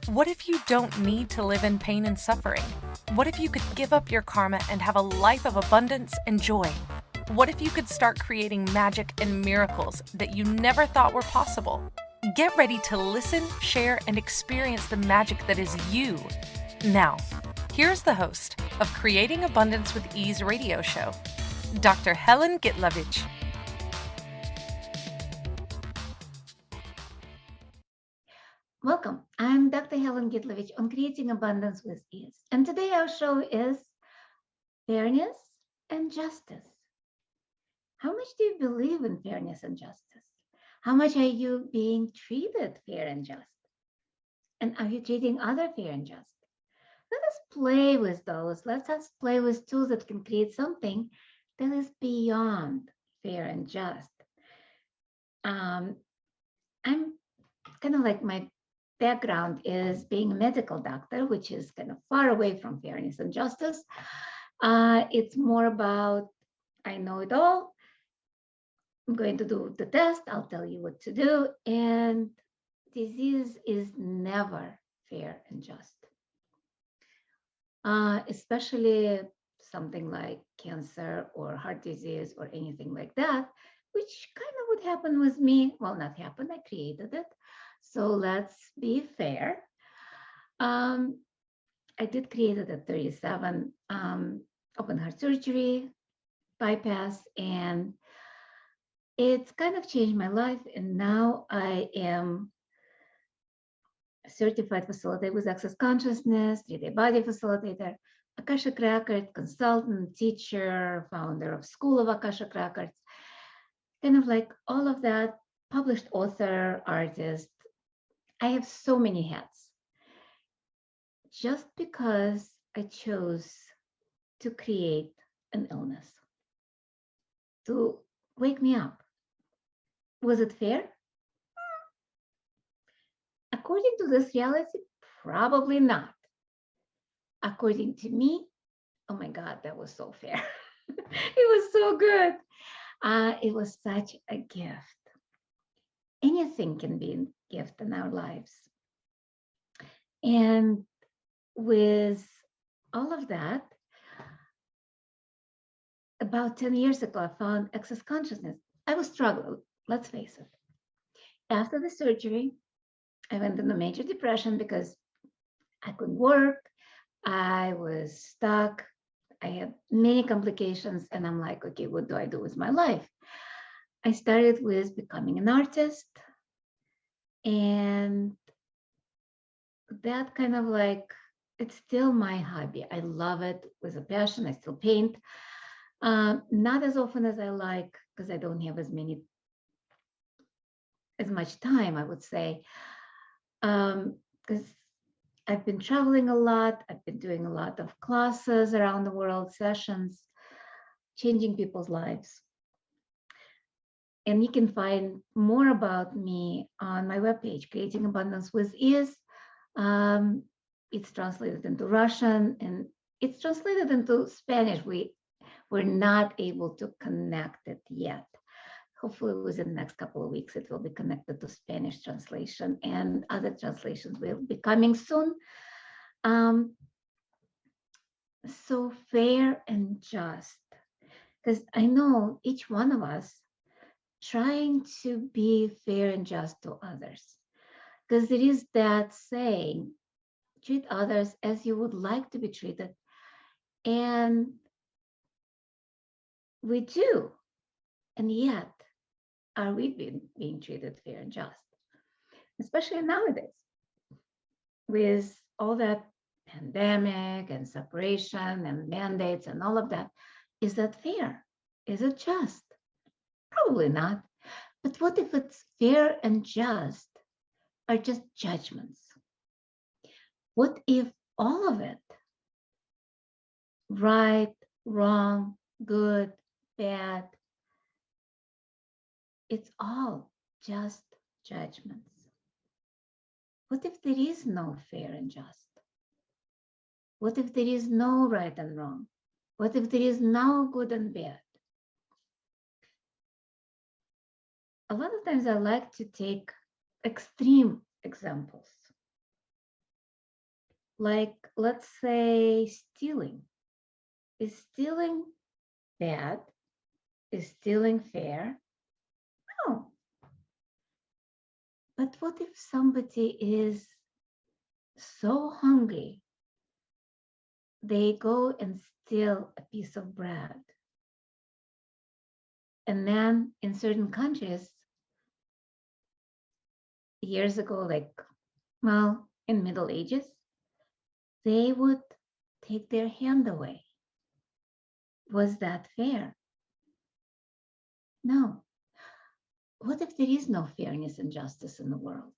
What if you don't need to live in pain and suffering? What if you could give up your karma and have a life of abundance and joy? What if you could start creating magic and miracles that you never thought were possible? Get ready to listen, share, and experience the magic that is you. Now, here's the host of Creating Abundance with Ease radio show, Dr. Helen Gitlevich. Welcome. I'm Dr. Helen Gitlevich on Creating Abundance with Ease. And today our show is fairness and justice. How much do you believe in fairness and justice? How much are you being treated fair and just? And are you treating others fair and just? Let us play with those. Let us play with tools that can create something that is beyond fair and just. I'm kind of like my background is being a medical doctor, which is kind of far away from fairness and justice. It's more about, I know it all. I'm going to do the test. I'll tell you what to do. And disease is never fair and just. Especially something like cancer or heart disease or anything like that, which kind of would happen with me. Well, not happen, I created it. So let's be fair. I did create it at 37, open heart surgery, bypass, and it's kind of changed my life. And now I am a certified facilitator with Access Consciousness, 3D Body Facilitator, Akashic Records consultant, teacher, founder of School of Akashic Records, kind of like all of that, published author, artist. I have so many hats just because I chose to create an illness to wake me up. Was it fair? According to this reality, probably not. According to me, oh my God, that was so fair. It was so good. It was such a gift. Anything can be a gift in our lives. And with all of that, about 10 years ago, I found Access Consciousness. I was struggling, let's face it. After the surgery, I went into major depression because I couldn't work. I was stuck. I had many complications. And I'm like, okay, what do I do with my life? I started with becoming an artist. And that kind of like, it's still my hobby. I love it with a passion. I still paint. Not as often as I like, because I don't have as much time, I would say. Because I've been traveling a lot. I've been doing a lot of classes around the world, sessions, changing people's lives. And you can find more about me on my webpage, Creating Abundance with Ease. It's translated into Russian and it's translated into Spanish. We're not able to connect it yet. Hopefully within the next couple of weeks, it will be connected to Spanish translation and other translations will be coming soon. So fair and just, because I know each one of us trying to be fair and just to others, because there is that saying, treat others as you would like to be treated. And we do. And yet, are we being treated fair and just? Especially nowadays, with all that pandemic and separation and mandates and all of that. Is that fair? Is it just? Probably not. But what if it's fair and just are just judgments? What if all of it, right, wrong, good, bad, it's all just judgments? What if there is no fair and just? What if there is no right and wrong? What if there is no good and bad? A lot of times I like to take extreme examples. Like, let's say stealing. Is stealing bad? Is stealing fair? No. But what if somebody is so hungry, they go and steal a piece of bread? And then in certain countries, years ago, like, well, in Middle Ages, they would take their hand away. Was that fair? No. What if there is no fairness and justice in the world?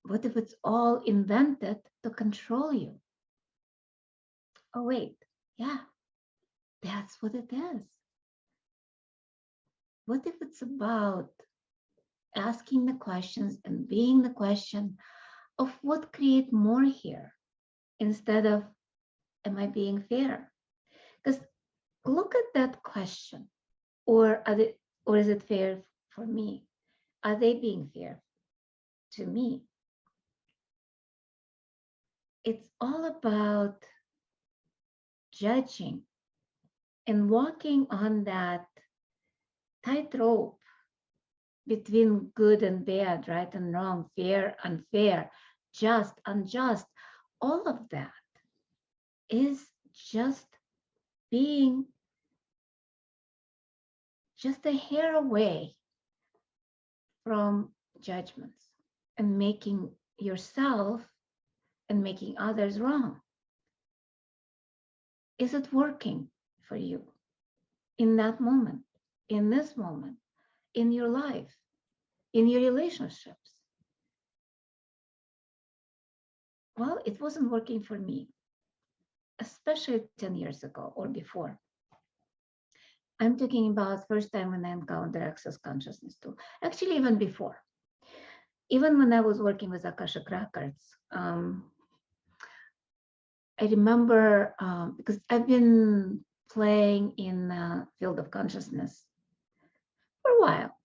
What if it's all invented to control you? Oh, wait, yeah, that's what it is. What if it's about asking the questions and being the question of what create more here instead of, am I being fair? Because look at that question. Or or is it fair for me? Are they being fair to me? It's all about judging and walking on that tightrope between good and bad, right and wrong, fair, unfair, just, unjust. All of that is just being just a hair away from judgments and making yourself and making others wrong. Is it working for you in that moment, in this moment, in your life, in your relationships? Well, it wasn't working for me, especially 10 years ago or before. I'm talking about first time when I encountered access consciousness too. Actually, even before. Even when I was working with Akashic Records, I remember because I've been playing in the field of consciousness for a while,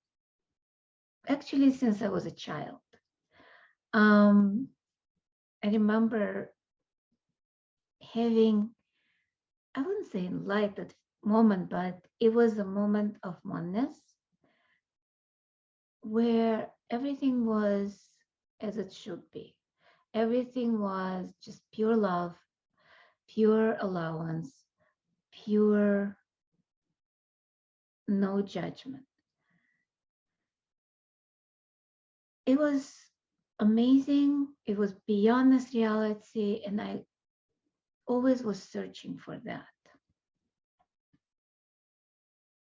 actually since I was a child. I remember having, I wouldn't say enlightened moment, but it was a moment of oneness where everything was as it should be. Everything was just pure love, pure allowance, pure no judgment. It was amazing. It was beyond this reality, and I always was searching for that.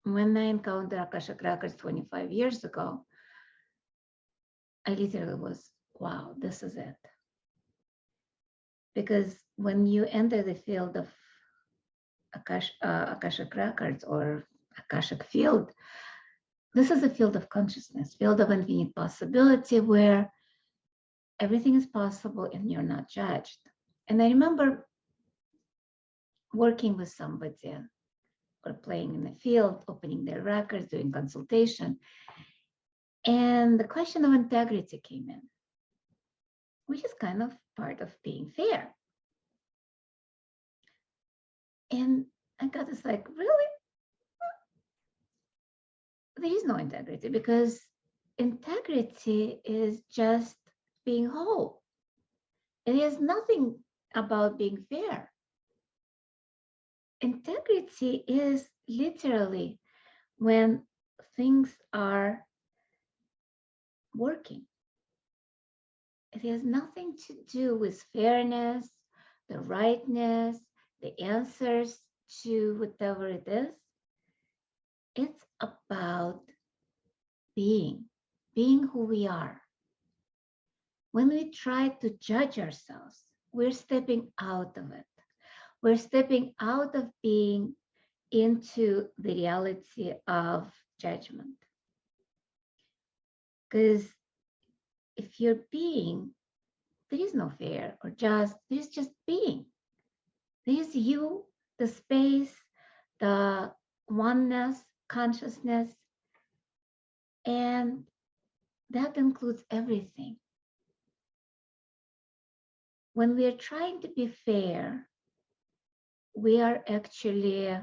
When I encountered Akashic Records 25 years ago, I literally was, wow, this is it. Because when you enter the field of Akashic Records or Akashic field, this is a field of consciousness, field of infinite possibility where everything is possible and you're not judged. And I remember working with somebody or playing in the field, opening their records, doing consultation. And the question of integrity came in, which is kind of part of being fair. And I got this like, really? There is no integrity because integrity is just being whole. It is nothing about being fair. Integrity is literally when things are working. It has nothing to do with fairness, the rightness, the answers to whatever it is. It's about being who we are. When we try to judge ourselves, we're stepping out of it. We're stepping out of being into the reality of judgment. Because if you're being, there is no fair or just, there's just being. There's you, the space, the oneness, consciousness, and that includes everything. when we are trying to be fair, we are actually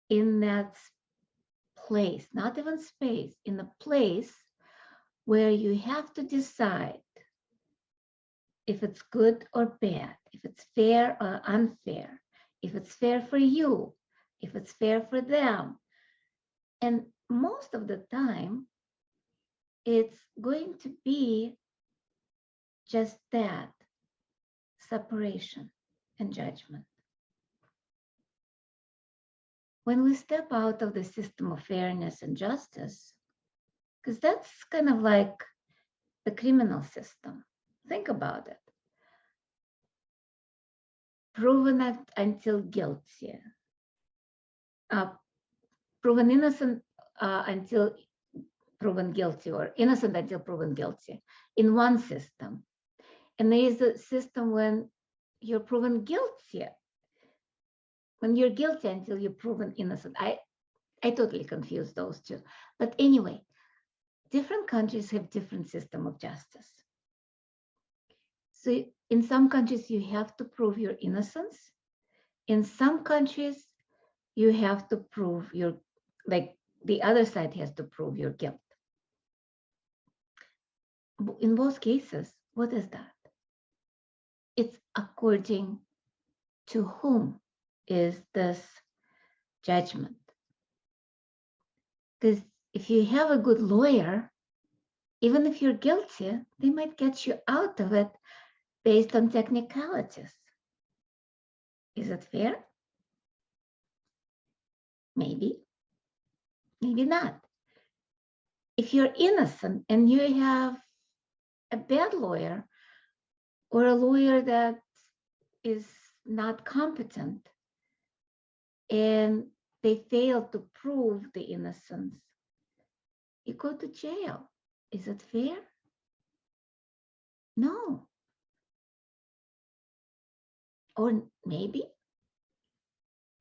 in that place, not even space, in a place where you have to decide if it's good or bad, if it's fair or unfair, if it's fair for you, if it's fair for them. And most of the time, it's going to be just that, separation and judgment. When we step out of the system of fairness and justice, because that's kind of like the criminal system. Think about it. Proven until guilty, proven innocent until proven guilty, or innocent until proven guilty in one system. And there is a system when you're proven guilty, when you're guilty until you're proven innocent. I totally confused those two. But anyway, different countries have different system of justice. So in some countries, you have to prove your innocence. In some countries, you have to prove your, like the other side has to prove your guilt. In both cases, what is that? It's according to whom is this judgment. Because if you have a good lawyer, even if you're guilty, they might get you out of it based on technicalities. Is it fair? Maybe, maybe not. If you're innocent and you have a bad lawyer or a lawyer that is not competent and they fail to prove the innocence, you go to jail. Is it fair? No. Or maybe,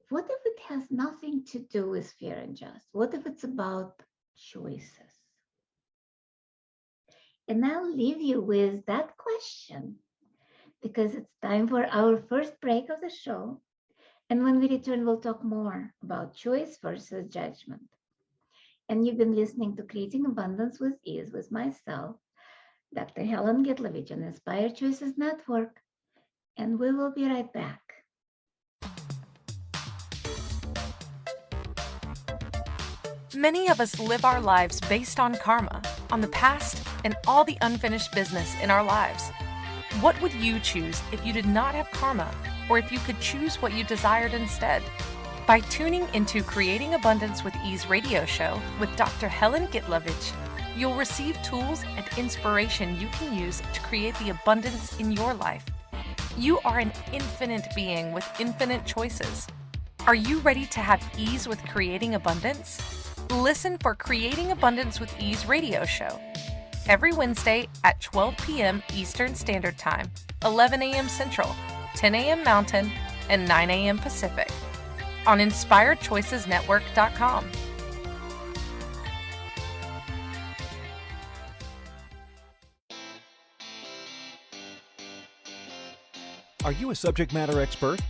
what if it has nothing to do with fair and just? What if it's about choices? And I'll leave you with that question because it's time for our first break of the show. And when we return, we'll talk more about choice versus judgment. And you've been listening to Creating Abundance with Ease with myself, Dr. Helen Gitlevich on Inspired Choices Network. And we will be right back. Many of us live our lives based on karma, on the past, and all the unfinished business in our lives. What would you choose if you did not have karma, or if you could choose what you desired instead? By tuning into Creating Abundance with Ease radio show with Dr. Helen Gitlevich, you'll receive tools and inspiration you can use to create the abundance in your life. You are an infinite being with infinite choices. Are you ready to have ease with creating abundance? Listen for Creating Abundance with Ease radio show every Wednesday at 12 p.m. Eastern Standard Time, 11 a.m. Central, 10 a.m. Mountain, and 9 a.m. Pacific on InspiredChoicesNetwork.com. Are you a subject matter expert?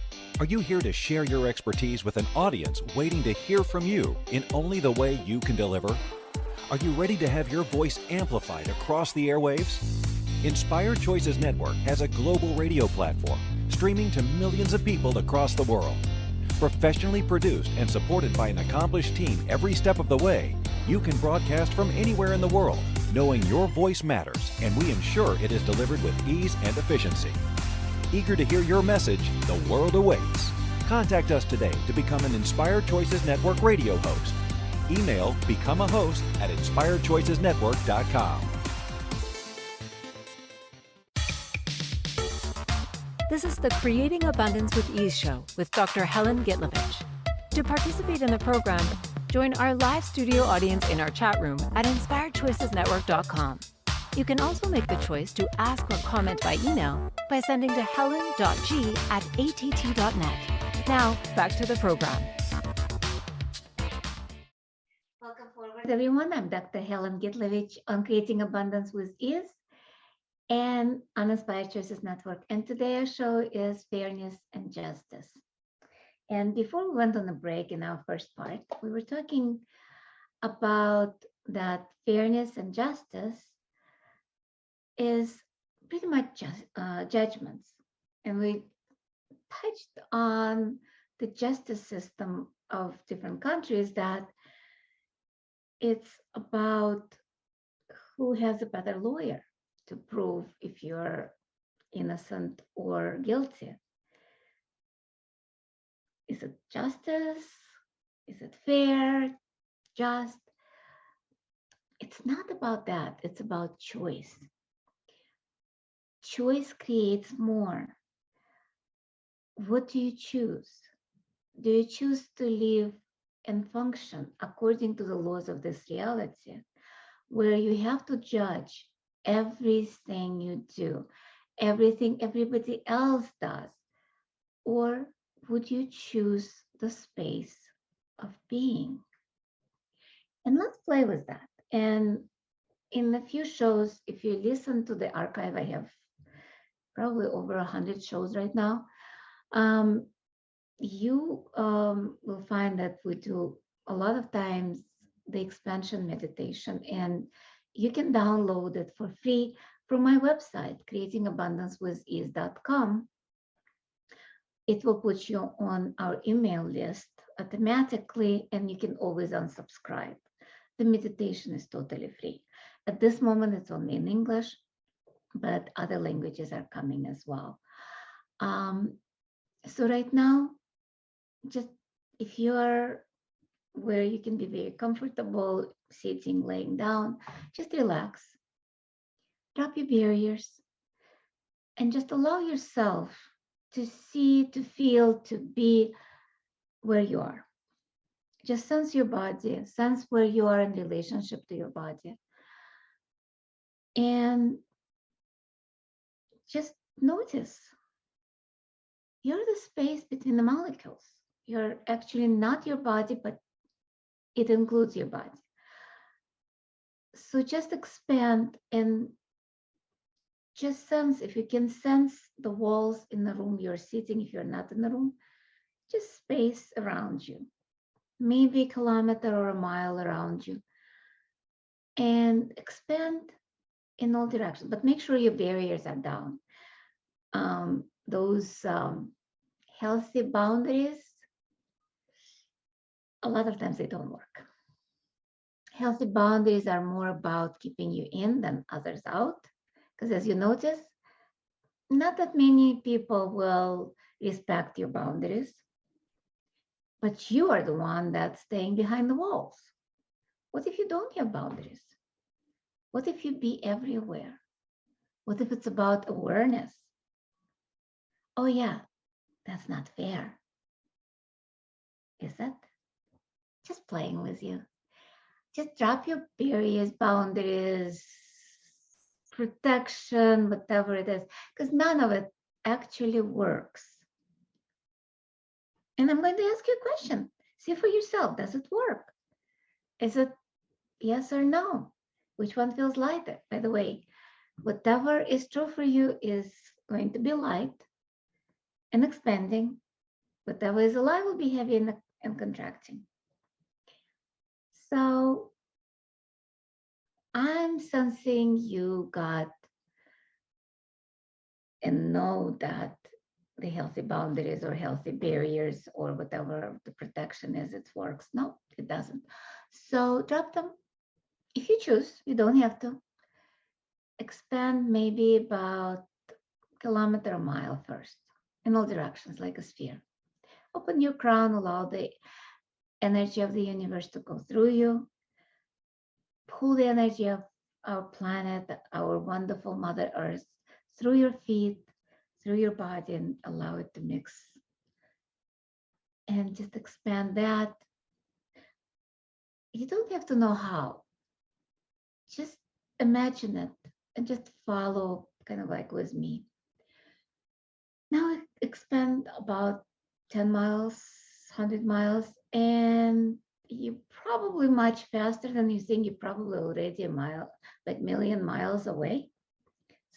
Are you here to share your expertise with an audience waiting to hear from you in only the way you can deliver? Are you ready to have your voice amplified across the airwaves? Inspired Choices Network has a global radio platform streaming to millions of people across the world. Professionally produced and supported by an accomplished team every step of the way, you can broadcast from anywhere in the world, knowing your voice matters, and we ensure it is delivered with ease and efficiency. Eager to hear your message, the world awaits. Contact us today to become an Inspired Choices Network radio host. Email become a host at inspiredchoicesnetwork.com. This is the Creating Abundance with Ease show with Dr. Helen Gitlevich. To participate in the program, join our live studio audience in our chat room at inspiredchoicesnetwork.com. You can also make the choice to ask or comment by email by sending to helen.g@att.net. Now, back to the program. Welcome forward, everyone. I'm Dr. Helen Gitlevich on Creating Abundance with Ease. and on Inspired Choices Network. And today our show is Fairness and Justice. And before we went on a break in our first part, we were talking about that fairness and justice is pretty much judgments. And we touched on the justice system of different countries, that it's about who has a better lawyer to prove if you're innocent or guilty. Is it justice? Is it fair? Just? It's not about that. It's about choice. Choice creates more. What do you choose? Do you choose to live and function according to the laws of this reality, where you have to judge everything you do, everything everybody else does? Or would you choose the space of being? And let's play with that. And in a few shows, if you listen to the archive, I have probably over 100 shows right now. You will find that we do a lot of times the expansion meditation, and you can download it for free from my website, creatingabundancewithease.com. It will put you on our email list automatically, and you can always unsubscribe. The meditation is totally free. At this moment, it's only in English, but other languages are coming as well. So right now, just if you are where you can be very comfortable, sitting, laying down, just relax, drop your barriers, and just allow yourself to see, to feel, to be where you are. Just sense your body, sense where you are in relationship to your body. And just notice you're the space between the molecules. You're actually not your body, but it includes your body. So just expand and just sense, if you can sense the walls in the room you're sitting, if you're not in the room, just space around you, maybe a kilometer or a mile around you, and expand in all directions, but make sure your barriers are down. Those healthy boundaries, a lot of times they don't work. Healthy boundaries are more about keeping you in than others out, because as you notice, not that many people will respect your boundaries, but you are the one that's staying behind the walls. What if you don't have boundaries? What if you be everywhere? What if it's about awareness? Oh yeah, that's not fair. Is it? Just playing with you. Just drop your barriers, boundaries, protection, whatever it is, because none of it actually works. And I'm going to ask you a question. See for yourself, does it work? Is it yes or no? Which one feels lighter? By the way, whatever is true for you is going to be light and expanding. Whatever is alive will be heavy and contracting. So I'm sensing you got and know that the healthy boundaries or healthy barriers or whatever the protection is, it works. No, it doesn't. So drop them. If you choose, you don't have to. Expand maybe about a kilometer, a mile first, in all directions, like a sphere. Open your crown, allow the energy of the universe to go through you. Pull the energy of our planet, our wonderful Mother Earth, through your feet, through your body, and allow it to mix. And just expand that. You don't have to know how. Just imagine it and just follow, kind of like with me. Now expand about 10 miles, 100 miles, and you're probably much faster than you think. You're probably already a million miles away.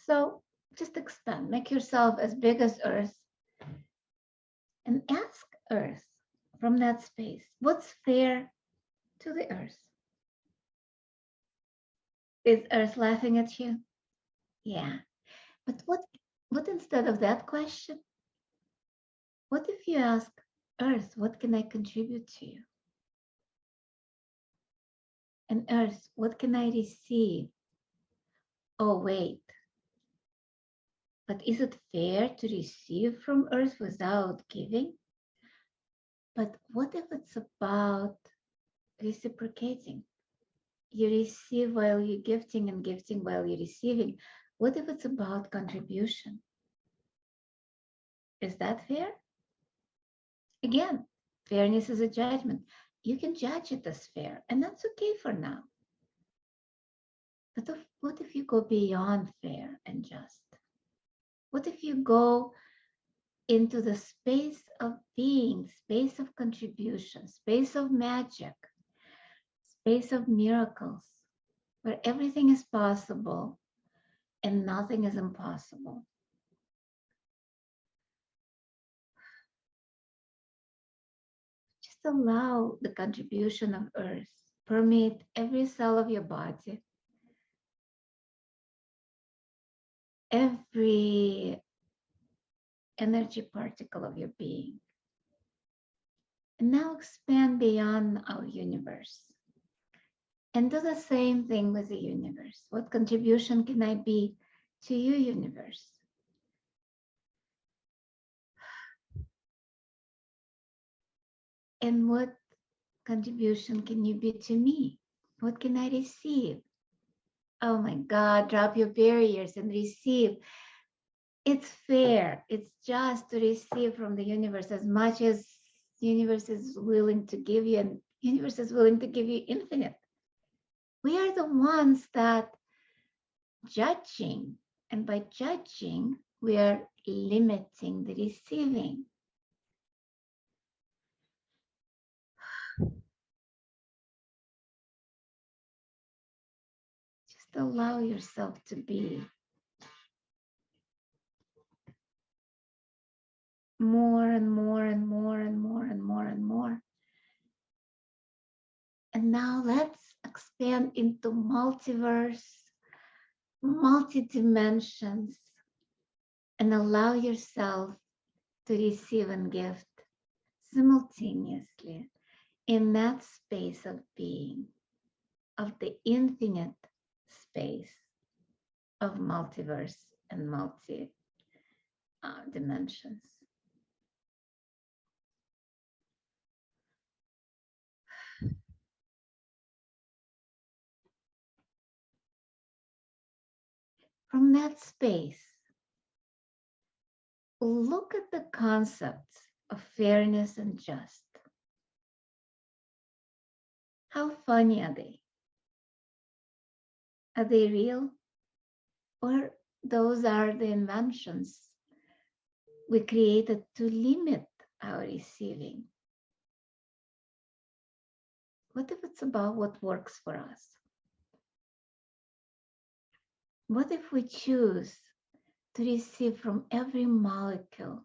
So just expand, make yourself as big as Earth, and ask Earth from that space, what's fair to the Earth? Is Earth laughing at you? Yeah. But what instead of that question, what if you ask Earth, what can I contribute to you? And Earth, what can I receive? Oh, wait. But is it fair to receive from Earth without giving? But what if it's about reciprocating? You receive while you're gifting and gifting while you're receiving. What if it's about contribution? Is that fair? Again, fairness is a judgment. You can judge it as fair, and that's okay for now. But what if you go beyond fair and just? What if you go into the space of being, space of contribution, space of magic, space of miracles, where everything is possible and nothing is impossible? Just allow the contribution of Earth permeate every cell of your body, every energy particle of your being. And now expand beyond our universe and do the same thing with the universe. What contribution can I be to you, universe? And what contribution can you be to me? What can I receive? Oh my God, drop your barriers and receive. It's fair. It's just to receive from the universe as much as the universe is willing to give you, and the universe is willing to give you infinite. We are the ones that judging, and by judging, we are limiting the receiving. Just allow yourself to be more and more and more and more and more and more. And now let's expand into multiverse, multi-dimensions, and allow yourself to receive and gift simultaneously in that space of being, of the infinite space of multiverse and multi dimensions. From that space, look at the concepts of fairness and just. How funny are they? Are they real? Or those are the inventions we created to limit our receiving? What if it's about what works for us? What if we choose to receive from every molecule,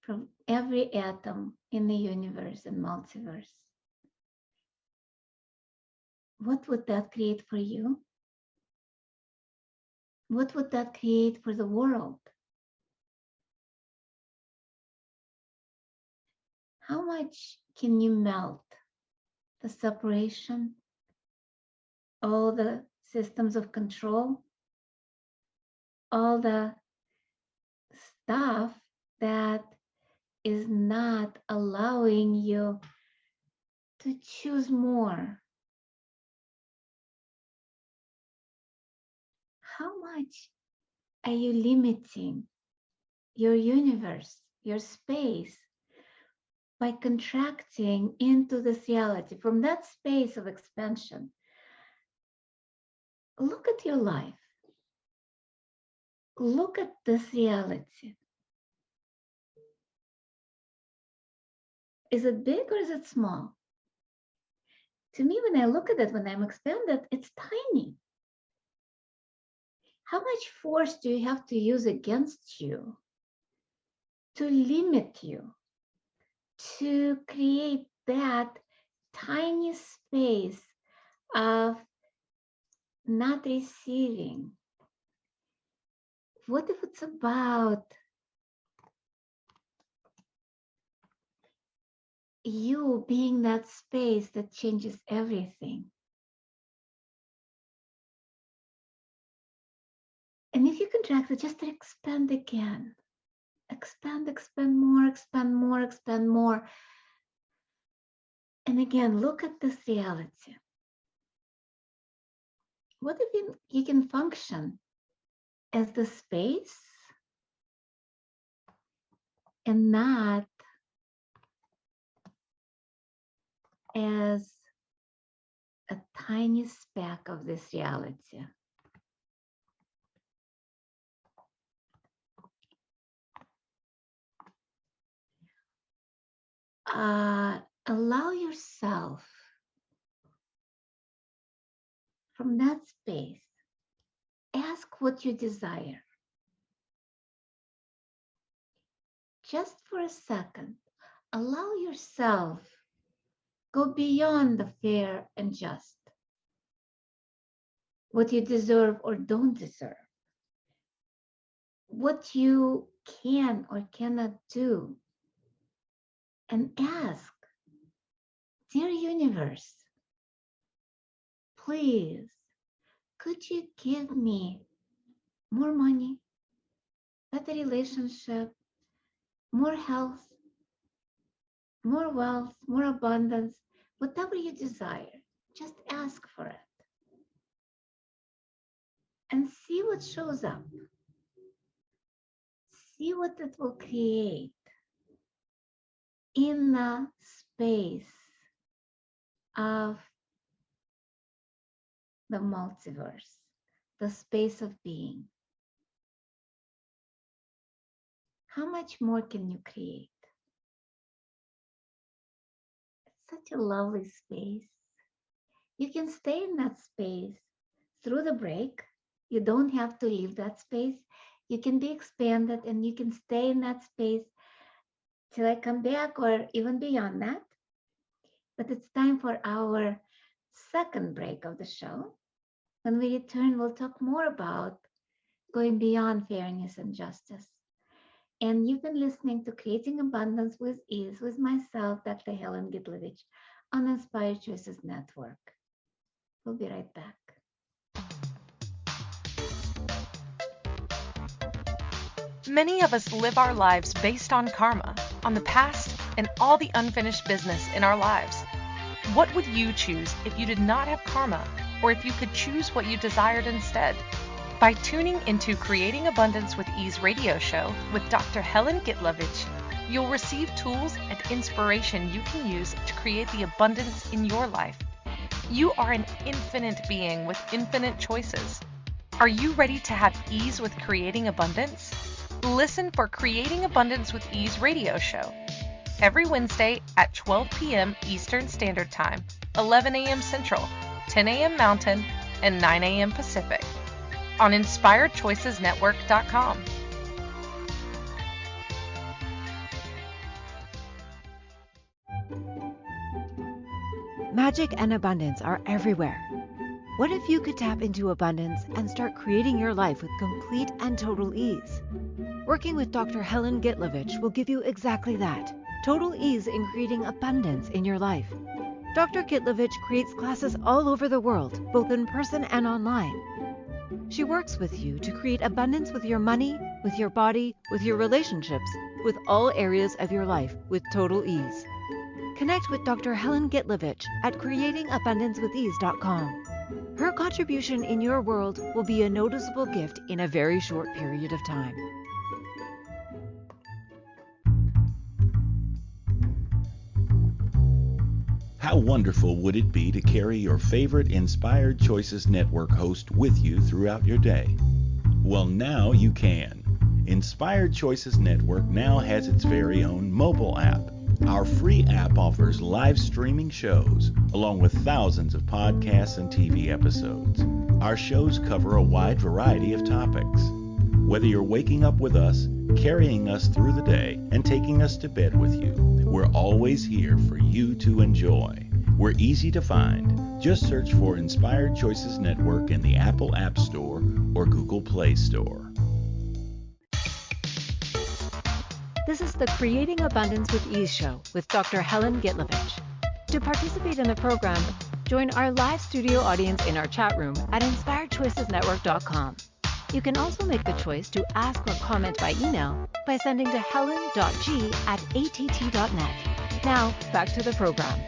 from every atom in the universe and multiverse? What would that create for you? What would that create for the world? How much can you melt the separation, all the systems of control, all the stuff that is not allowing you to choose more? How much are you limiting your universe, your space, by contracting into this reality? From that space of expansion, look at your life. Look at this reality. Is it big or is it small? To me, when I look at it, when I'm expanded, it's tiny. How much force do you have to use against you to limit you, to create that tiny space of not receiving? What if it's about you being that space that changes everything? And if you contract it, just expand again. Expand, expand more, expand more, expand more. And again, look at this reality. What if you can function as the space and not as a tiny speck of this reality? Allow yourself from that space, ask what you desire. Just for a second, allow yourself go beyond the fair and just, what you deserve or don't deserve, what you can or cannot do, and ask, dear universe, please, could you give me more money, better relationship, more health, more wealth, more abundance, whatever you desire? Just ask for it and see what shows up. See what it will create in the space of the multiverse, the space of being. How much more can you create? It's such a lovely space. You can stay in that space through the break. You don't have to leave that space. You can be expanded and you can stay in that space till I come back or even beyond that. But it's time for our second break of the show. When we return, we'll talk more about going beyond fairness and justice. And you've been listening to Creating Abundance with Ease with myself, Dr. Helen Gitlevich, on Inspired Choices Network. We'll be right back. Many of us live our lives based on karma, on the past, and all the unfinished business in our lives. What would you choose if you did not have karma, or if you could choose what you desired instead? By tuning into Creating Abundance with Ease radio show with Dr. Helen Gitlevich, you'll receive tools and inspiration you can use to create the abundance in your life. You are an infinite being with infinite choices. Are you ready to have ease with creating abundance? Listen for Creating Abundance with Ease radio show every Wednesday at 12 p.m. Eastern Standard Time, 11 a.m. Central, 10 a.m. Mountain, and 9 a.m. Pacific on InspiredChoicesNetwork.com. Magic and abundance are everywhere. What if you could tap into abundance and start creating your life with complete and total ease? Working with Dr. Helen Gitlevich will give you exactly that, total ease in creating abundance in your life. Dr. Gitlevich creates classes all over the world, both in person and online. She works with you to create abundance with your money, with your body, with your relationships, with all areas of your life with total ease. Connect with Dr. Helen Gitlevich at creatingabundancewithease.com. Her contribution in your world will be a noticeable gift in a very short period of time. How wonderful would it be to carry your favorite Inspired Choices Network host with you throughout your day? Well, now you can. Inspired Choices Network now has its very own mobile app. Our free app offers live streaming shows, along with thousands of podcasts and TV episodes. Our shows cover a wide variety of topics. Whether you're waking up with us, carrying us through the day, and taking us to bed with you, we're always here for you to enjoy. We're easy to find. Just search for Inspired Choices Network in the Apple App Store or Google Play Store. This is the Creating Abundance with Ease show with Dr. Helen Gitlevich. To participate in the program, join our live studio audience in our chat room at inspiredchoicesnetwork.com. You can also make the choice to ask or comment by email by sending to helen.g@att.net. Now, back to the program.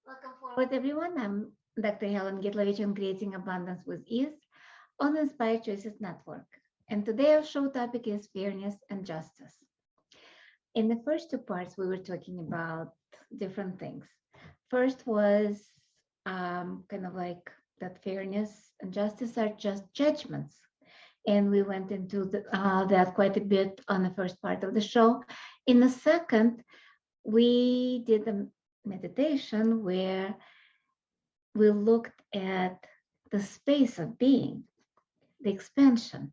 Welcome forward, everyone. I'm Dr. Helen Gitlevich on Creating Abundance with Ease on the Inspired Choices Network. And today our show topic is fairness and justice. In the first two parts, we were talking about different things. First was kind of like that fairness and justice are just judgments. And we went into that quite a bit on the first part of the show. In the second, we did a meditation where we looked at the space of being, the expansion.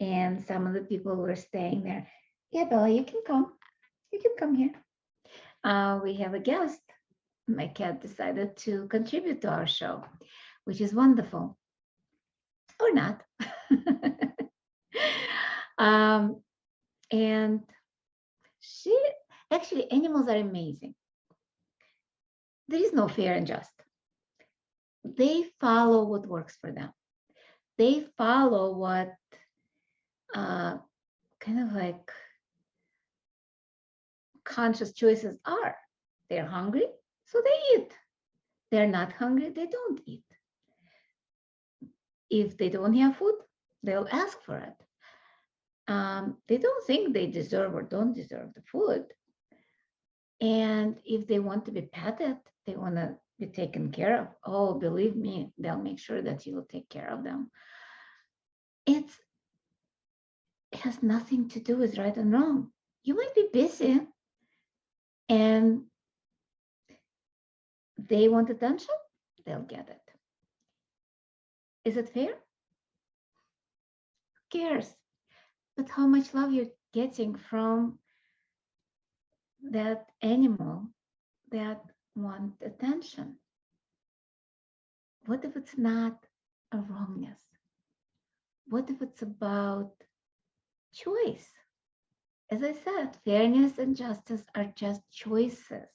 And some of the people were staying there. Yeah, Bella, you can come. You can come here. We have a guest. My cat decided to contribute to our show, which is wonderful. Or not. And actually, animals are amazing. There is no fair and just. They follow what works for them. They follow what kind of like conscious choices are. They're hungry, so they eat. They're not hungry, they don't eat. If they don't have food, they'll ask for it. They don't think they deserve or don't deserve the food. And if they want to be petted, they want to be taken care of. Oh, believe me, they'll make sure that you will take care of them. It has nothing to do with right and wrong. You might be busy and they want attention, they'll get it. Is it fair? Who cares? But how much love you're getting from that animal that wants attention? What if it's not a wrongness? What if it's about choice? As I said, fairness and justice are just choices.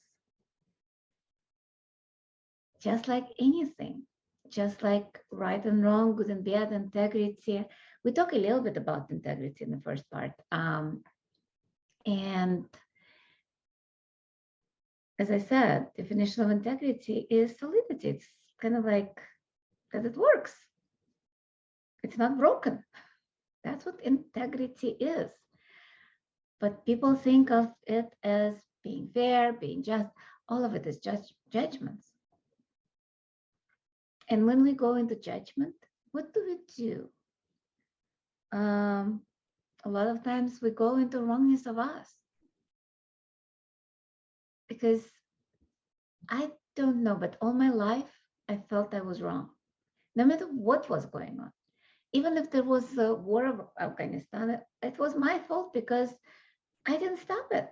Just like anything, just like right and wrong, good and bad, integrity. We talk a little bit about integrity in the first part. And as I said, definition of integrity is solidity. It's kind of like that it works. It's not broken. That's what integrity is. But people think of it as being fair, being just. All of it is just judgments. And when we go into judgment, what do we do? A lot of times we go into wrongness of us. Because I don't know, but all my life, I felt I was wrong. No matter what was going on. Even if there was a war of Afghanistan, it was my fault because I didn't stop it.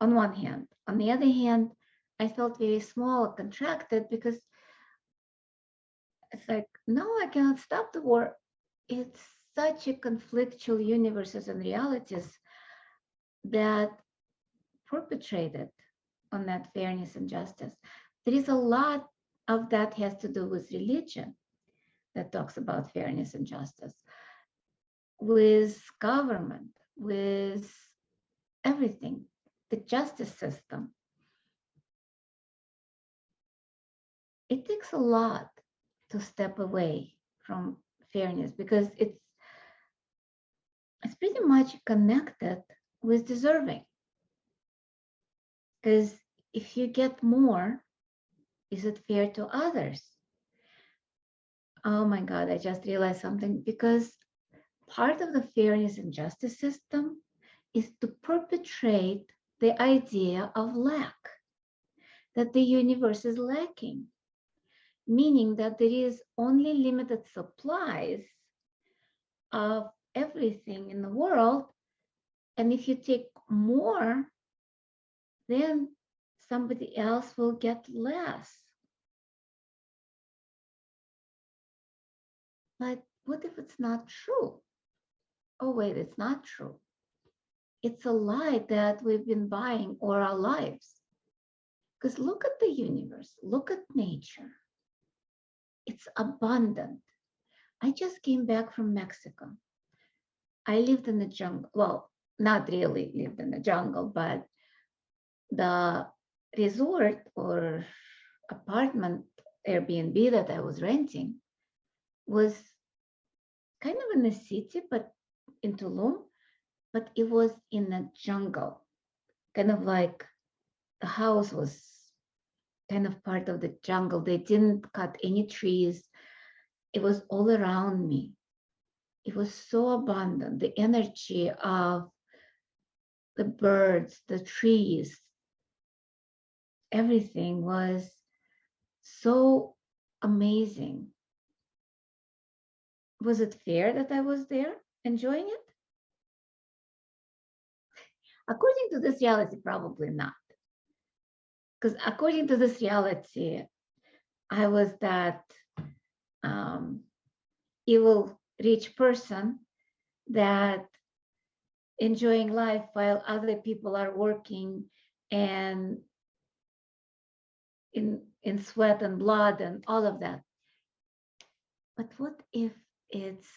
On one hand. On the other hand, I felt very small, contracted, because it's like, no, I cannot stop the war. It's such a conflictual universes and realities that perpetrated on that fairness and justice. There is a lot of that has to do with religion that talks about fairness and justice, with government, with everything, the justice system. It takes a lot to step away from fairness because it's pretty much connected with deserving. Because if you get more, is it fair to others? Oh my God, I just realized something, because part of the fairness and justice system is to perpetrate the idea of lack, that the universe is lacking, meaning that there is only limited supplies of everything in the world. And if you take more, then somebody else will get less. But what if it's not true? Oh, wait, it's not true. It's a lie that we've been buying all our lives. Because look at the universe, look at nature. It's abundant. I just came back from Mexico. I lived in the jungle. Well, not really lived in the jungle, but the resort or apartment Airbnb that I was renting was kind of in the city, but in Tulum, but it was in a jungle. Kind of like the house was kind of part of the jungle. They didn't cut any trees. It was all around me. It was so abundant. The energy of the birds, the trees, everything was so amazing. Was it fair that I was there enjoying it? According to this reality, probably not. Because according to this reality, I was that evil rich person that enjoying life while other people are working and in sweat and blood and all of that. But what if it's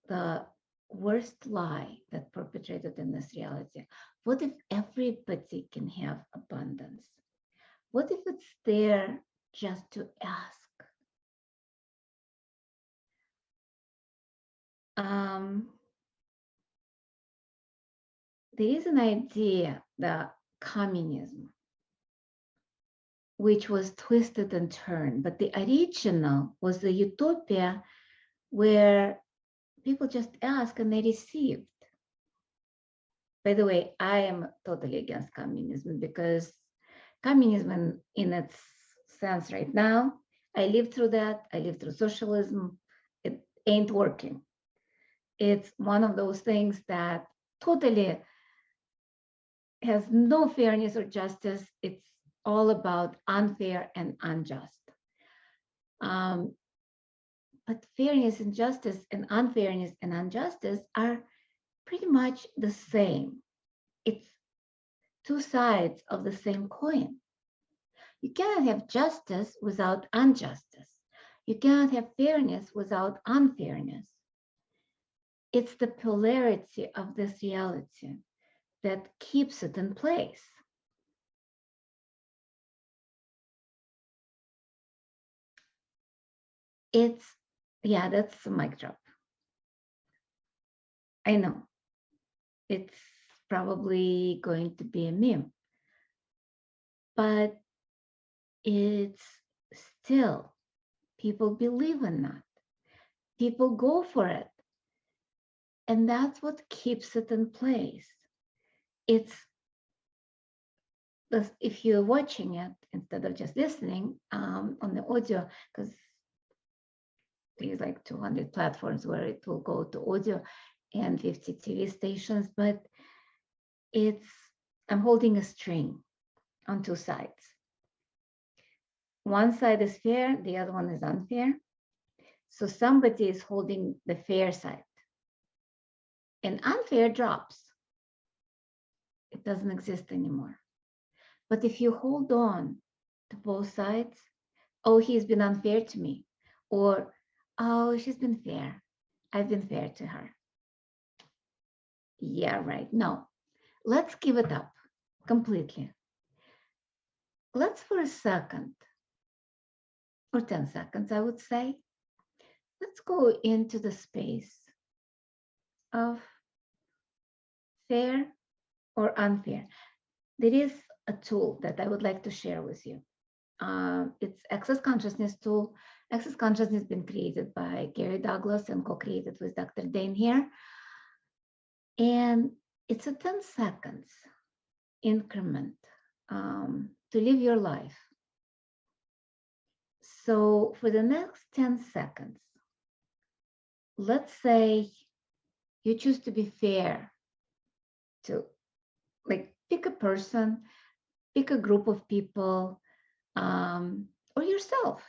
the worst lie that perpetrated in this reality? What if everybody can have abundance? What if it's there just to ask? There is an idea, the communism, which was twisted and turned, but the original was the utopia where people just ask and they received. By the way, I am totally against communism because communism in its sense right now, I lived through that. I lived through socialism. It ain't working. It's one of those things that totally has no fairness or justice. It's all about unfair and unjust. But fairness and justice and unfairness and injustice are pretty much the same. It's two sides of the same coin. You cannot have justice without injustice. You cannot have fairness without unfairness. It's the polarity of this reality that keeps it in place. That's a mic drop. I know. It's probably going to be a meme, but it's still, people believe in that. People go for it. And that's what keeps it in place. It's if you're watching it instead of just listening on the audio, because there's like 200 platforms where it will go to audio and 50 TV stations, but I'm holding a string on two sides. One side is fair, the other one is unfair. So somebody is holding the fair side. And unfair drops. It doesn't exist anymore. But if you hold on to both sides, oh, he's been unfair to me, or oh, she's been fair. I've been fair to her. Yeah, right. No, let's give it up completely. Let's for a second, or 10 seconds, I would say, let's go into the space of fair or unfair. There is a tool that I would like to share with you. It's Access Consciousness tool. Access Consciousness has been created by Gary Douglas and co-created with Dr. Dane here. And it's a 10 seconds increment to live your life. So for the next 10 seconds, let's say you choose to be fair to, like, pick a person, pick a group of people, or yourself.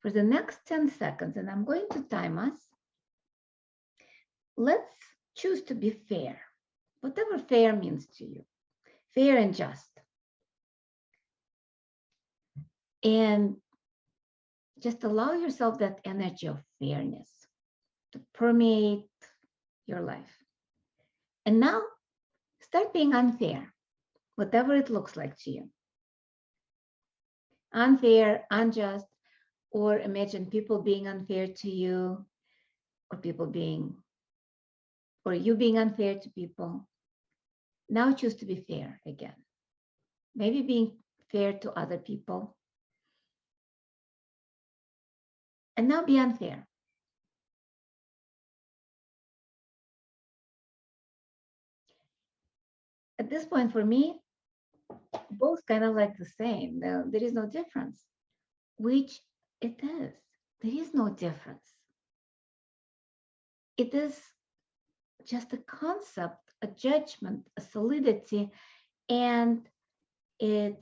For the next 10 seconds, and I'm going to time us, let's choose to be fair, whatever fair means to you, fair and just. And just allow yourself that energy of fairness to permeate your life. And now start being unfair, whatever it looks like to you. Unfair, unjust, or imagine people being unfair to you, or you being unfair to people. Now choose to be fair again. Maybe being fair to other people. And now be unfair. At this point, for me, both kind of like the same. There is no difference, which it is. There is no difference. It is just a concept, a judgment, a solidity, and it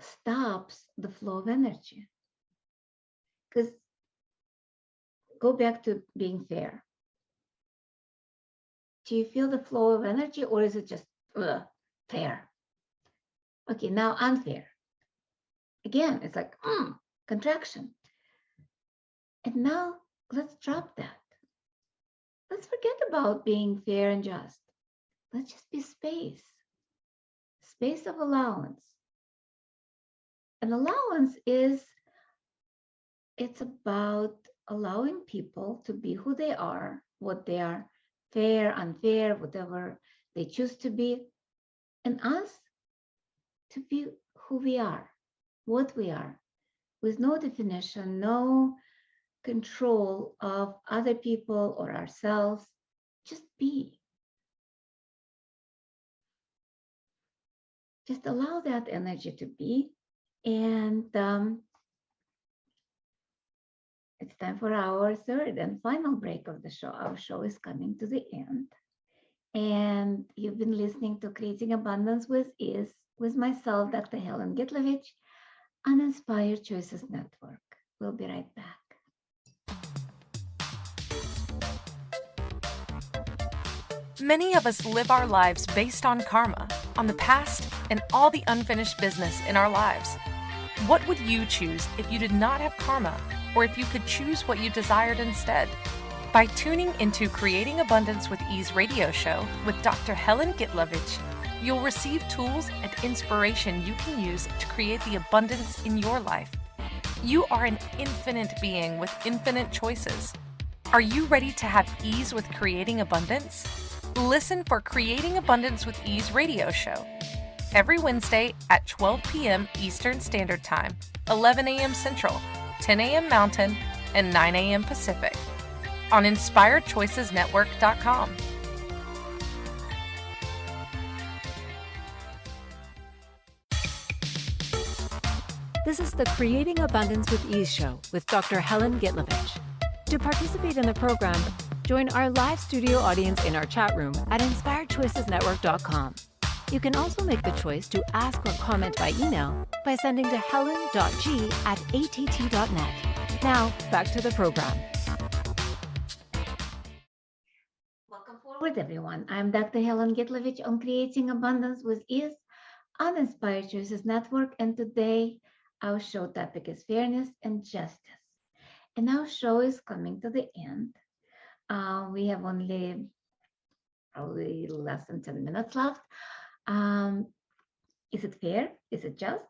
stops the flow of energy. Because go back to being fair. Do you feel the flow of energy, or is it just fair? Okay, now unfair. Again, it's like contraction. And now let's drop that. Let's forget about being fair and just. Let's just be space of allowance. An allowance it's about allowing people to be who they are, what they are, fair, unfair, whatever they choose to be, and us to be who we are, what we are, with no definition, no control of other people or ourselves. Just be. Just allow that energy to be. And it's time for our third and final break of the show. Our show is coming to the end. And you've been listening to Creating Abundance with Ease with myself, Dr. Helen Gitlevich, on Inspired Choices Network. We'll be right back. Many of us live our lives based on karma, on the past, and all the unfinished business in our lives. What would you choose if you did not have karma, or if you could choose what you desired instead? By tuning into Creating Abundance with Ease radio show with Dr. Helen Gitlevich, you'll receive tools and inspiration you can use to create the abundance in your life. You are an infinite being with infinite choices. Are you ready to have ease with creating abundance? Listen for Creating Abundance with Ease radio show every Wednesday at 12 p.m. Eastern Standard Time, 11 a.m. Central, 10 a.m. Mountain, and 9 a.m. Pacific on InspiredChoicesNetwork.com. This is the Creating Abundance with Ease show with Dr. Helen Gitlevich. To participate in the program, join our live studio audience in our chat room at InspiredChoicesNetwork.com. You can also make the choice to ask or comment by email by sending to helen.g@att.net. Now, back to the program. Welcome forward, everyone. I'm Dr. Helen Gitlevich on Creating Abundance with Ease on Inspired Choices Network. And today, our show topic is fairness and justice. And our show is coming to the end. We have only probably less than 10 minutes left. Is it fair? Is it just?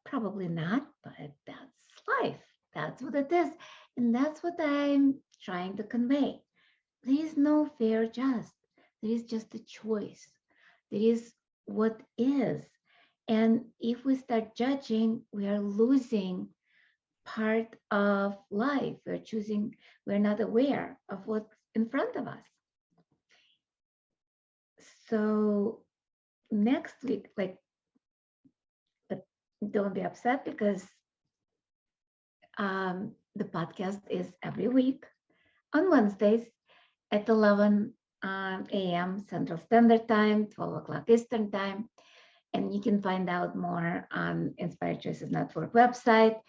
Probably not, but that's life. That's what it is. And that's what I'm trying to convey. There is no fair or just. There is just a choice. There is what is. And if we start judging, we are losing part of life. We're not aware of what's in front of us. So next week, but don't be upset because the podcast is every week on Wednesdays at 11 a.m. Central Standard Time, 12 o'clock Eastern Time. And you can find out more on Inspired Choices Network website.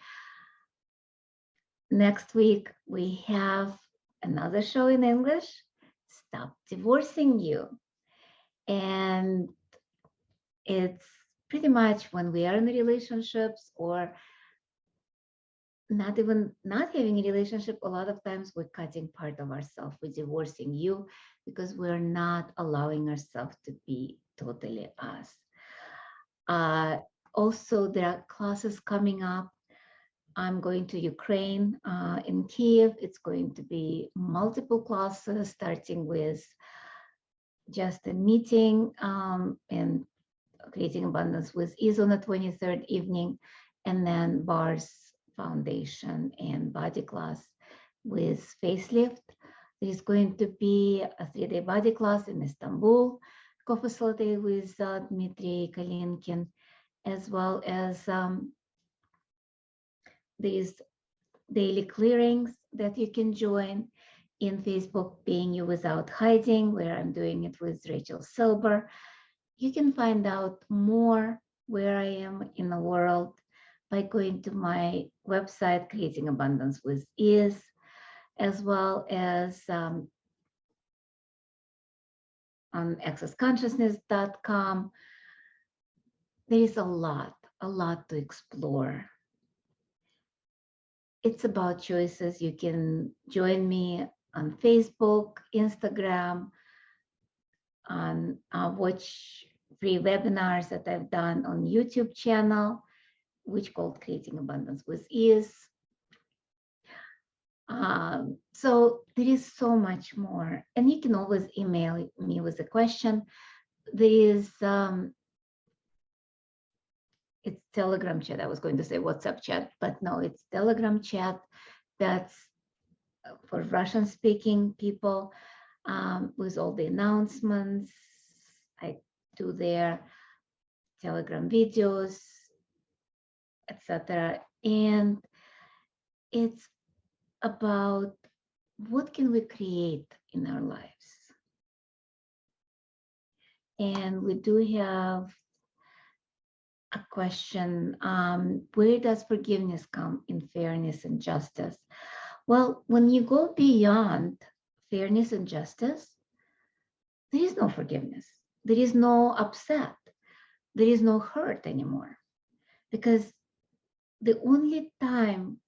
Next week, we have another show in English, Stop Divorcing You. And it's pretty much when we are in relationships or not having a relationship, a lot of times we're cutting part of ourselves. We're divorcing you because we're not allowing ourselves to be totally us. Also, there are classes coming up. I'm going to Ukraine in Kiev. It's going to be multiple classes, starting with just a meeting and creating abundance with ease on the 23rd evening, and then bars, foundation, and body class with facelift. There's going to be a 3-day body class in Istanbul, co-facilitated with Dmitry Kalinkin, as well as these daily clearings that you can join in Facebook, Being You Without Hiding, where I'm doing it with Rachel Silber. You can find out more where I am in the world by going to my website, Creating Abundance with Ease, as well as on accessconsciousness.com. There is a lot to explore. It's about choices. You can join me on Facebook, Instagram, watch free webinars that I've done on YouTube channel, which called Creating Abundance with Ease. So there is so much more, and you can always email me with a question. There is it's Telegram chat. I was going to say WhatsApp chat, but no, it's Telegram chat. That's for Russian speaking people, with all the announcements. I do their Telegram videos, etc. And it's about what can we create in our lives. And we do have a question, where does forgiveness come in fairness and justice? Well, when you go beyond fairness and justice, there is no forgiveness. There is no upset. There is no hurt anymore. Because the only time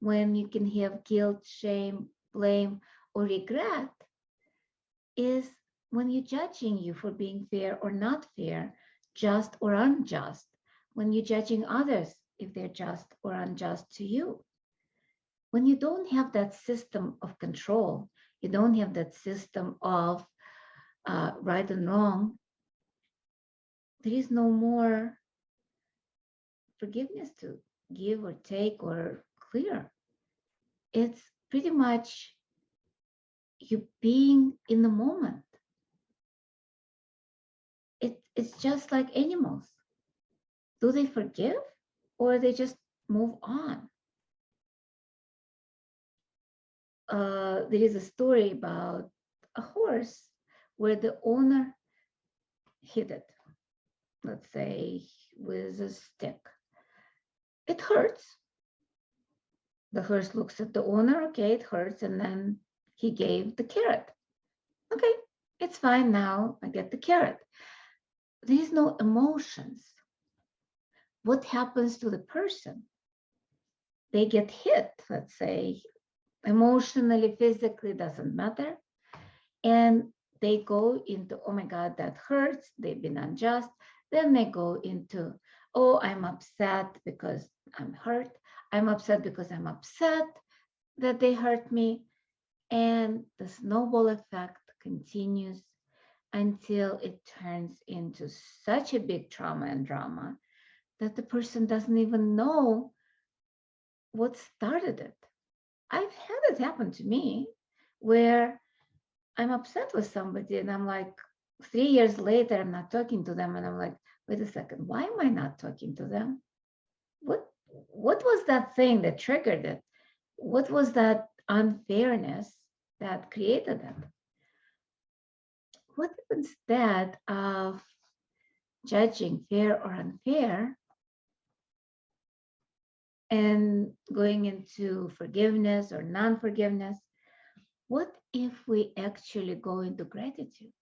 when you can have guilt, shame, blame, or regret is when you're judging you for being fair or not fair, just or unjust, when you're judging others if they're just or unjust to you. When you don't have that system of control, you don't have that system of right and wrong, there is no more forgiveness to give or take or clear. It's pretty much you being in the moment. It's just like animals. Do they forgive or they just move on? There is a story about a horse where the owner hit it, let's say with a stick. It hurts. The horse looks at the owner, okay, it hurts, and then he gave the carrot. Okay, it's fine now, I get the carrot. There is no emotions. What happens to the person? They get hit, let's say, emotionally, physically, doesn't matter. And they go into, oh my God, that hurts, they've been unjust. Then they go into, oh, I'm upset because I'm hurt. I'm upset because I'm upset that they hurt me. And the snowball effect continues until it turns into such a big trauma and drama that the person doesn't even know what started it. I've had it happen to me where I'm upset with somebody and I'm like, 3 years later, I'm not talking to them. And I'm like, wait a second, why am I not talking to them? What was that thing that triggered it? What was that unfairness that created it? What if instead of judging fair or unfair and going into forgiveness or non-forgiveness, what if we actually go into gratitude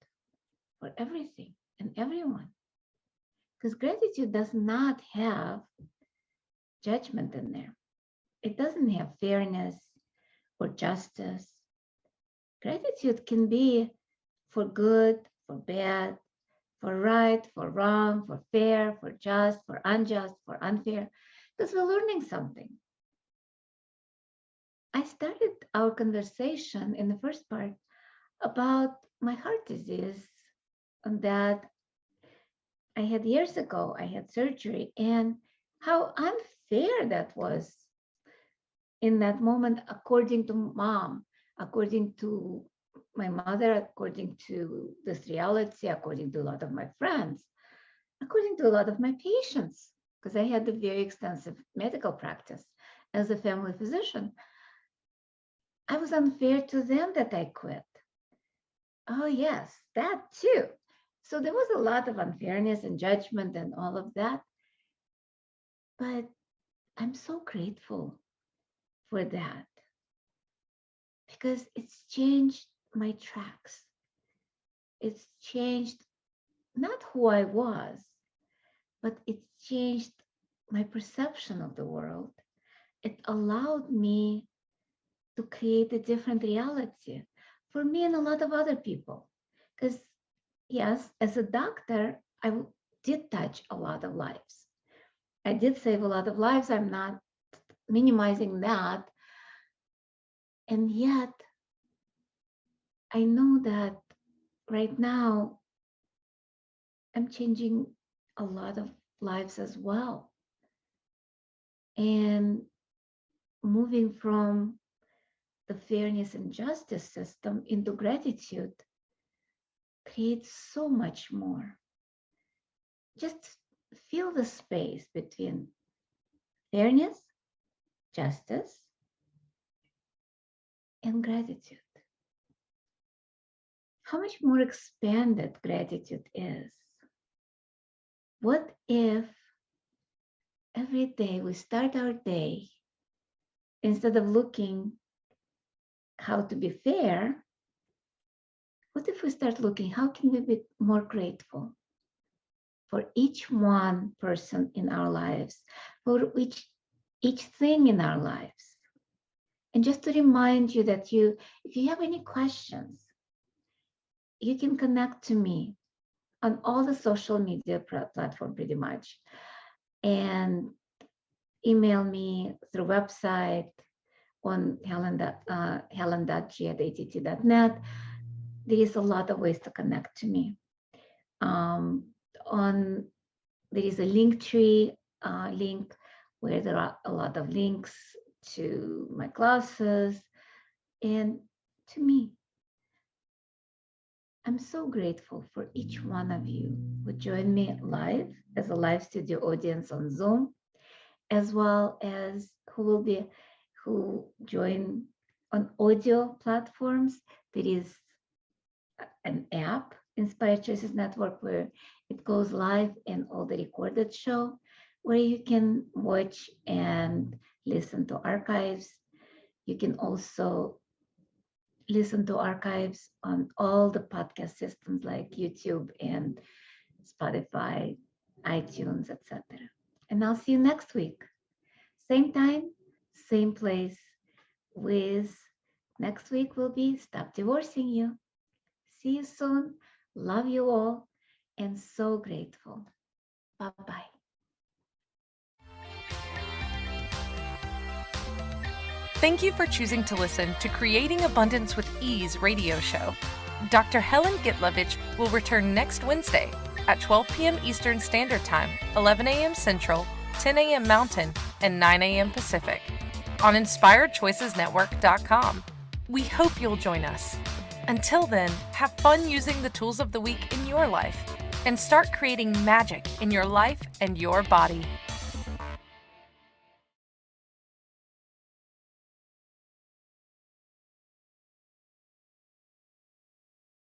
for everything and everyone? Because gratitude does not have judgment in there. It doesn't have fairness or justice. Gratitude can be for good, for bad, for right, for wrong, for fair, for just, for unjust, for unfair, because we're learning something. I started our conversation in the first part about my heart disease and that I had years ago. I had surgery and how unfair that was in that moment, according to mom, according to my mother, according to this reality, according to a lot of my friends, according to a lot of my patients, because I had a very extensive medical practice as a family physician. I was unfair to them that I quit. Oh, yes, that too. So there was a lot of unfairness and judgment and all of that. But I'm so grateful for that because it's changed my tracks. It's changed not who I was, but it's changed my perception of the world. It allowed me to create a different reality for me and a lot of other people. Because yes, as a doctor, I did touch a lot of lives. I did save a lot of lives. I'm not minimizing that. And yet, I know that right now, I'm changing a lot of lives as well. And moving from the fairness and justice system into gratitude creates so much more. Just feel the space between fairness, justice, and gratitude. How much more expanded gratitude is. What if every day we start our day, instead of looking how to be fair, what if we start looking how can we be more grateful for each one person in our lives, for each thing in our lives? And just to remind you that if you have any questions, you can connect to me on all the social media platform pretty much, and email me through website on helen.g@att.net. There is a lot of ways to connect to me. There is a link tree link where there are a lot of links to my classes and to me. I'm so grateful for each one of you who joined me live as a live studio audience on Zoom, as well as who join on audio platforms. There is an app, Inspired Choices Network, where it goes live and all the recorded show, where you can watch and listen to archives. You can also listen to archives on all the podcast systems like YouTube and Spotify, iTunes, etc. And I'll see you next week. Same time, same place, with next week will be Stop Divorcing You. See you soon. Love you all and so grateful. Bye-bye. Thank you for choosing to listen to Creating Abundance with Ease radio show. Dr. Helen Gitlevich will return next Wednesday. at 12 p.m. Eastern Standard Time, 11 a.m. Central, 10 a.m. Mountain, and 9 a.m. Pacific on InspiredChoicesNetwork.com. We hope you'll join us. Until then, have fun using the tools of the week in your life and start creating magic in your life and your body.